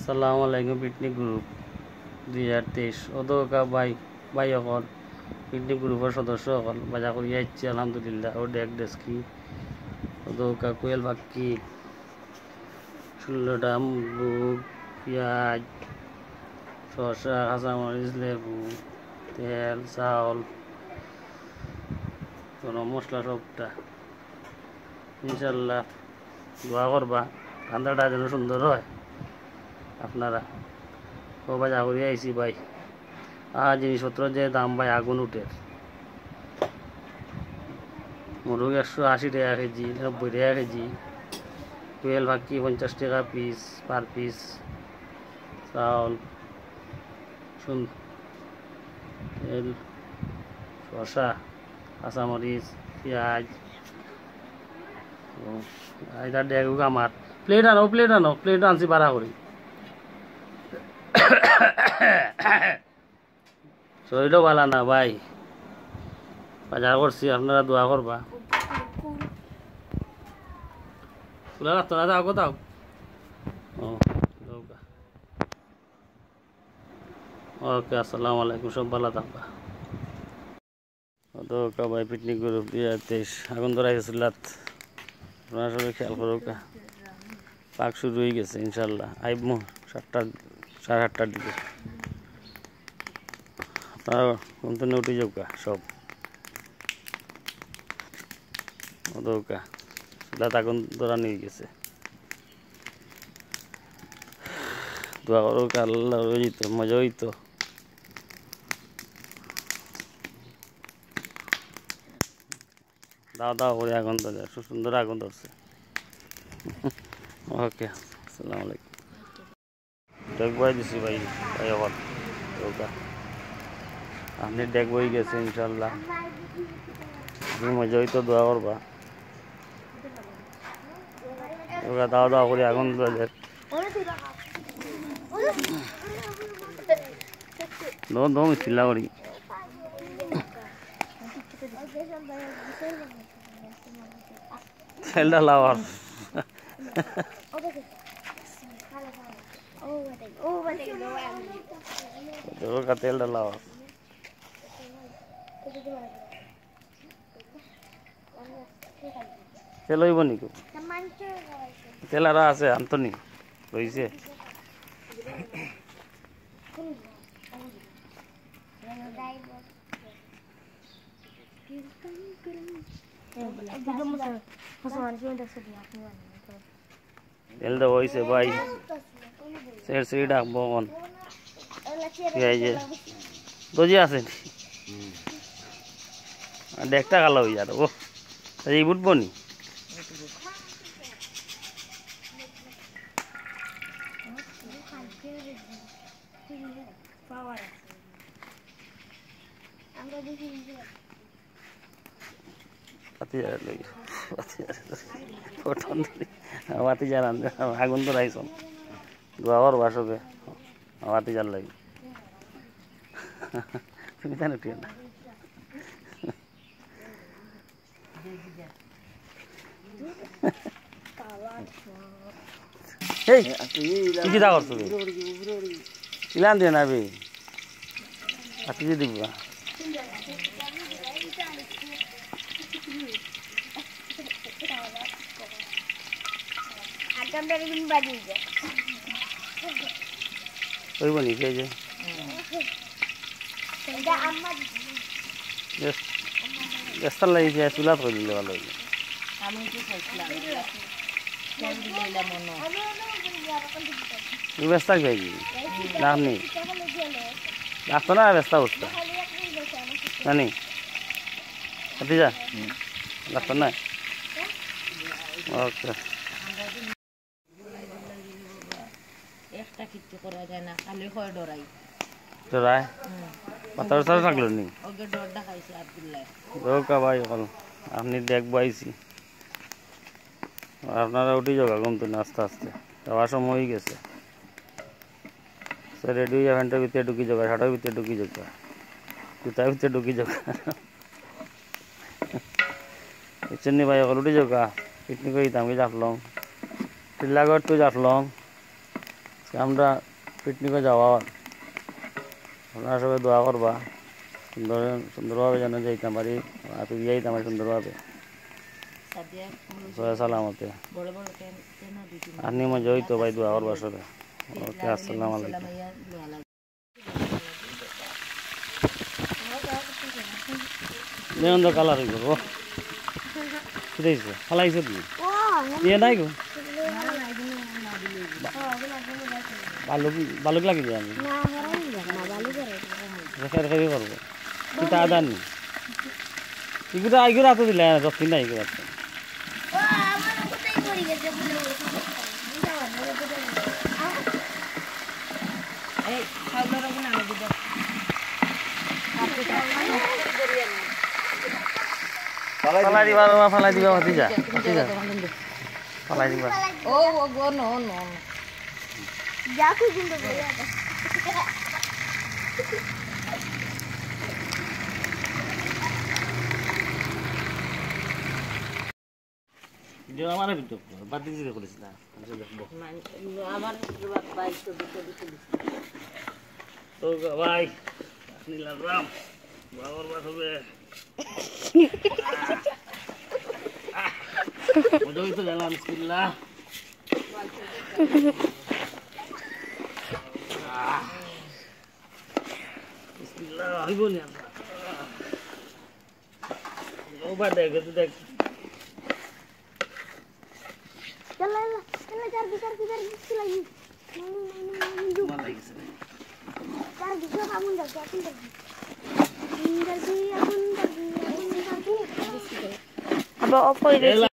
আসসালামু আলাইকুম picnic group 2023 অদকা ভাই অকল পিকনিক গ্রুপের সদস্য অকল বাজা করিয়া ইচ্ছে আলহামদুলিল্লাহ ও ডেক ডেস্কি অদকা কোয়েল পাখি 16টা মুগ পেঁয়াজ শসা কাঁচামরিচ লেবু তেল চাউল গরম মশলা সবটা ইনশাল্লাহ দোয়া করবা রান্নাটা যেন সুন্দর হয় আপনারা ও বাজা করিয়া আইসি ভাই জিনিসপত্র যে দাম ভাই আগুন উঠে মুরগ 180 টাকা কেজি 90 টাকা কেজি কোয়েল পাখি 50 টাকা পিস পার পিস চাউল তেল শসা কাঁচামরিচ পেঁয়াজ এটা ডেগুক আমার প্লেট আনছি ভাড়া করি শরীরও ভালো না ভাই বাজার করছি আপনারা দোয়া করবা খোলা রাখতো না যাও কোথাও ওকে আসসালামু আলাইকুম সব ভালো থাকবা তো ভাই পিকনিক গ্রুপ 2023 আগুন ধরাই গেছিল আপনারা সবাই খেয়াল করুক পাক শুরু হয়ে গেছে ইনশাল্লাহ আইবমু 7টা 8:30টার দিকে আপনারা ঘুম থেকে উঠে যাওকা সব ওদৌকা চুলাত আগুন ধরা নিয়ে গেছে দোয়া করুক আল্লাহ হইত মজা হইতো দাও করে আগুন ধরে সুন্দর আগুন ধরছে ওকে আসসালামু আলাইকুম ডেক বই দিছি ভাই আবার আপনি ডেক বই গেছে ইনশাল্লাহ মজা হইতো দোয়া করবা দাও করে আগুন ধরে দম চিল্লা করি তেলটা লাওয়ার তেলটা লাওয়ার তেল হইব নিকো তেল আর আছে আন্তনি রইছে তেল তো হয়েছে ভাই সেড় ডাকবো কন দজি আছে ডেকটা কালো হয়ে যাবে ও এই উঠবো নি মাতি জান আগুন তো রাইছ দোয়ার বাসকে মাতি জান লাগি তুমি জানো ঠিক না কি দা করছো ইলান দিয়ে নাবি আতি যে দিবা ওইব নি কে যে রাস্তার লাগি যে চুলা করে দিলে ভালো হইলো ব্যস্তা খাই না আপনি রাখতো না ব্যস্তা বসতো জানি আপনি যা রাখতো না ওকে একটা কিছু করা যায় না খালি হয় ডরাই পাতার সাথে থাকলো নি ওকে ডরটা খাইছে আব্দুল্লাহ ওকা ভাই বল আপনি দেখবো আইছি আপনারা উঠে যাওয়া ঘুম তো আস্তে আস্তে যাওয়ার সময় হয়ে গেছে সে রেডি হয়ে ঘন্টার ভিতরে ঢুকি যাওয়া 6টার ভিতরে ঢুকি যাওয়া জুতার ভিতরে ঢুকি যাওয়া চিন্নি ভাই উঠে যাওয়া পিকনিক হইতাম কি যাফলং টিল্লাগড় তো যাফলং আমরা পিকনিকে যাওয়ার আপনারা সবাই দোয়া করবা সুন্দরভাবে যেন যাইতাম পারি আপনি যাইতাম পারি সুন্দরভাবে সালামতে আপনি মজা হইতো ভাই দোয়া করবার সবে ওকে আসসালামু আলাইকুম কালার হয়ে গেল বুঝেছো ফালাইছো তুমি ইয়ে নাই গো বালুক লাগি যায় আমি খেয়ে করবো কিন্তু আদার নি এগুলো আইগুলো হাতে দিলে দক্ষিণ না এগুলো ফালাই দিবা ফালাই দিবা হতে যা ফালাই দিবা ও গো নো নো যাকু কিন্তু বইয়া যে আমার ভিডিও বাদ দিয়ে করেছি না দেখবো আমার ভাই তো দিতে তো ভাই নীলাম বাবার বাস হবে মজাই তো জানলাম বিসমিল্লাহ বিসমিল্লাহ হইব নি আমরা ও বা দেখ দেখ চল চার কি লাগি ভালো লাগছে চার দিকে কামুন দাও এখন আবার অফ হয়ে